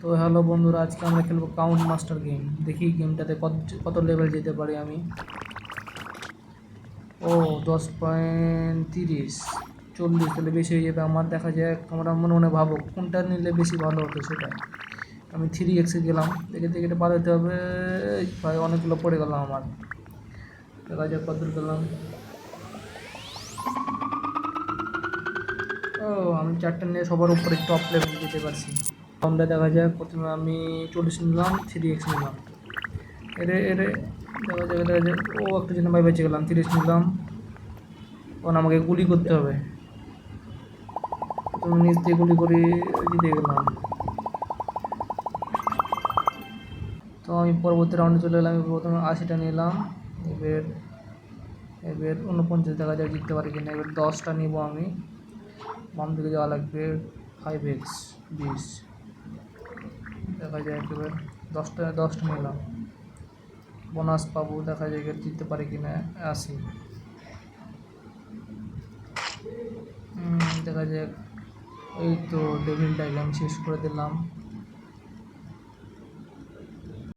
তো হ্যালো বন্ধুরা, আজকে আমরা খেলবো কাউন্ট মাস্টার গেম। দেখি গেমটাতে কত কত লেভেল যেতে পারি আমি। ও 10.30, 40, তাহলে বেশি হয়ে যাবে আমার। দেখা যাক, আমরা মনে মনে ভাবো কোনটা নিলে বেশি ভালো হতো সেটা। আমি 3x গেলাম, দেখে দেখে এটা পার হতে হবে। ভাই অনেকগুলো পড়ে গেলাম আমার। দেখা যাক কত গেলাম। ও আমি 4টা নিয়ে সবার উপরে টপ লেভেল যেতে পারছি। আমরা দেখা যাক, প্রথমে আমি 40 নিলাম, 3x নিলাম। এরে এরে দেখা যাক। ও একটা জন্য ভাই বেঁচে গেলাম, 30 নিলাম। তখন আমাকে গুলি করতে হবে। প্রথমে নিচ দিয়ে গুলি করি, জিতে গেলাম। তো আমি পরবর্তী রাউন্ডে চলে এলাম। প্রথমে 80টা নিলাম। এবার এবার 49 দেখা যাক জিততে পারি কিনা। এবার 10টা নিব আমি। বাম দিকে যাওয়া লাগবে। 5x 20, দেখা যাক। এবার 10টা নিলাম, বোনাস পাবো। দেখা যাক এবার জিততে পারি কিনা। 80, দেখা যাক। এই তো ডেভিলটাকে আমি শেষ করে দিলাম।